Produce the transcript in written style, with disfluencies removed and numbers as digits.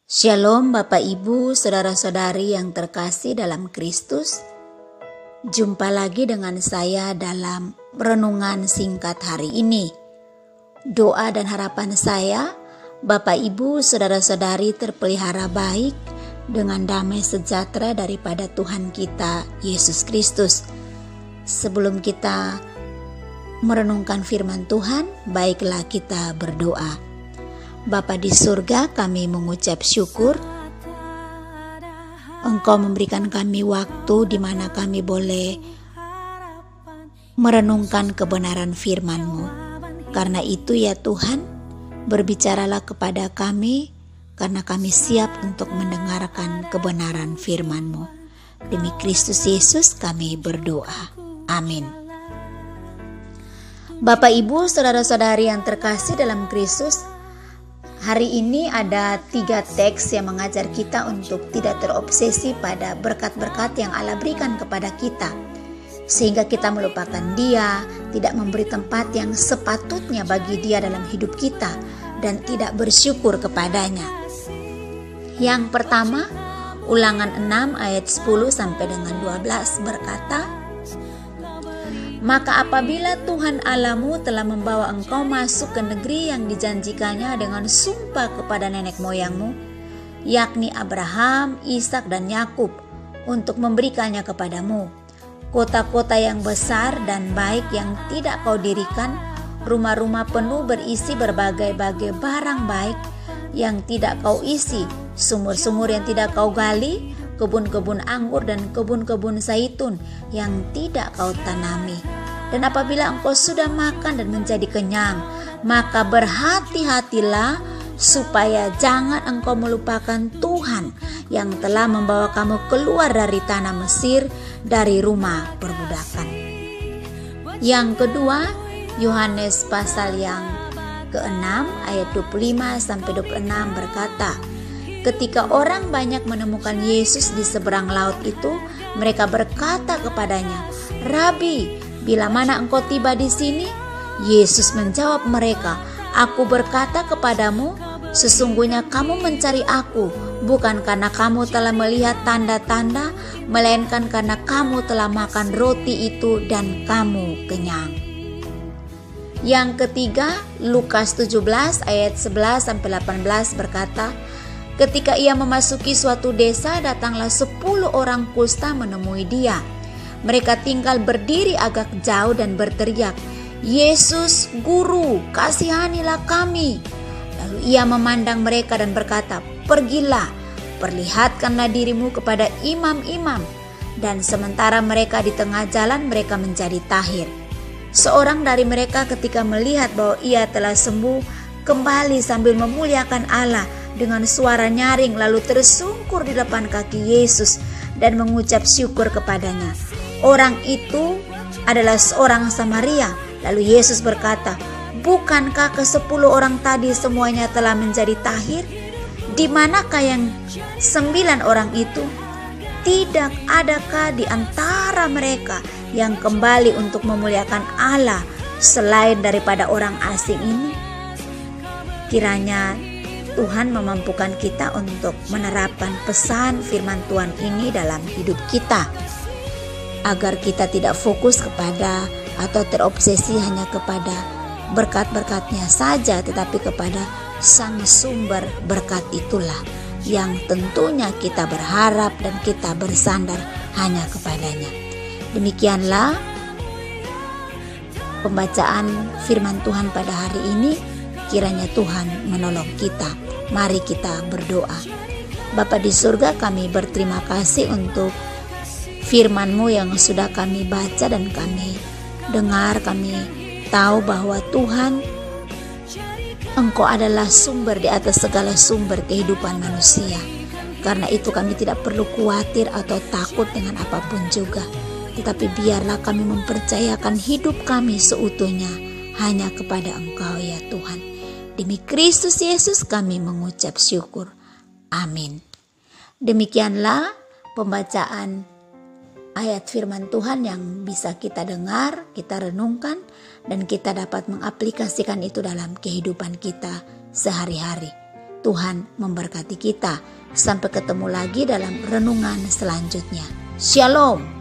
Shalom Bapak Ibu, Saudara-saudari yang terkasih dalam Kristus. Jumpa lagi dengan saya dalam renungan singkat hari ini. Doa dan harapan saya, Bapak Ibu, Saudara-saudari terpelihara baik dengan damai sejahtera daripada Tuhan kita, Yesus Kristus. Sebelum kita merenungkan firman Tuhan, baiklah kita berdoa. Bapa di surga, kami mengucap syukur Engkau memberikan kami waktu di mana kami boleh merenungkan kebenaran firman-Mu. Karena itu ya Tuhan, berbicaralah kepada kami karena kami siap untuk mendengarkan kebenaran firman-Mu. Demi Kristus Yesus kami berdoa. Amin. Bapak Ibu, Saudara-saudari yang terkasih dalam Kristus, hari ini ada 3 teks yang mengajar kita untuk tidak terobsesi pada berkat-berkat yang Allah berikan kepada kita, sehingga kita melupakan Dia, tidak memberi tempat yang sepatutnya bagi Dia dalam hidup kita, dan tidak bersyukur kepadanya. Yang pertama, Ulangan 6 ayat 10 sampai dengan 12 berkata, "Maka apabila Tuhan Allahmu telah membawa engkau masuk ke negeri yang dijanjikannya dengan sumpah kepada nenek moyangmu, yakni Abraham, Ishak dan Yakub, untuk memberikannya kepadamu, kota-kota yang besar dan baik yang tidak kau dirikan, rumah-rumah penuh berisi berbagai-bagai barang baik yang tidak kau isi, sumur-sumur yang tidak kau gali, kebun-kebun anggur dan kebun-kebun zaitun yang tidak kau tanami. Dan apabila engkau sudah makan dan menjadi kenyang, maka berhati-hatilah supaya jangan engkau melupakan Tuhan yang telah membawa kamu keluar dari tanah Mesir, dari rumah perbudakan." Yang kedua, Yohanes pasal yang ke-6 ayat 25 sampai 26 berkata, "Ketika orang banyak menemukan Yesus di seberang laut itu, mereka berkata kepadanya, 'Rabi, bila mana engkau tiba di sini?' Yesus menjawab mereka, 'Aku berkata kepadamu, sesungguhnya kamu mencari aku, bukan karena kamu telah melihat tanda-tanda, melainkan karena kamu telah makan roti itu dan kamu kenyang.'" Yang ketiga, Lukas 17 ayat 11 sampai 18 berkata, "Ketika ia memasuki suatu desa, datanglah 10 orang kusta menemui dia. Mereka tinggal berdiri agak jauh dan berteriak, 'Yesus, Guru, kasihanilah kami.' Lalu ia memandang mereka dan berkata, 'Pergilah, perlihatkanlah dirimu kepada imam-imam.' Dan sementara mereka di tengah jalan, mereka menjadi tahir. Seorang dari mereka ketika melihat bahwa ia telah sembuh, kembali sambil memuliakan Allah dengan suara nyaring, lalu tersungkur di depan kaki Yesus dan mengucap syukur kepadanya. Orang itu adalah seorang Samaria. Lalu Yesus berkata, "Bukankah ke-10 orang tadi semuanya telah menjadi tahir? Di manakah yang 9 orang itu? Tidak adakah di antara mereka yang kembali untuk memuliakan Allah selain daripada orang asing ini?" Kiranya Tuhan memampukan kita untuk menerapkan pesan firman Tuhan ini dalam hidup kita, agar kita tidak fokus kepada atau terobsesi hanya kepada berkat-berkatnya saja, tetapi kepada sang sumber berkat itulah yang tentunya kita berharap dan kita bersandar hanya kepadanya. Demikianlah pembacaan firman Tuhan pada hari ini. Kiranya Tuhan menolong kita. Mari kita berdoa. Bapa di surga, kami berterima kasih untuk firman-Mu yang sudah kami baca dan kami dengar. Kami tahu bahwa Tuhan, Engkau adalah sumber di atas segala sumber kehidupan manusia. Karena itu kami tidak perlu khawatir atau takut dengan apapun juga. Tetapi biarlah kami mempercayakan hidup kami seutuhnya hanya kepada Engkau ya Tuhan. Demi Kristus Yesus kami mengucap syukur. Amin. Demikianlah pembacaan ayat firman Tuhan yang bisa kita dengar, kita renungkan, dan kita dapat mengaplikasikan itu dalam kehidupan kita sehari-hari. Tuhan memberkati kita. Sampai ketemu lagi dalam renungan selanjutnya. Shalom.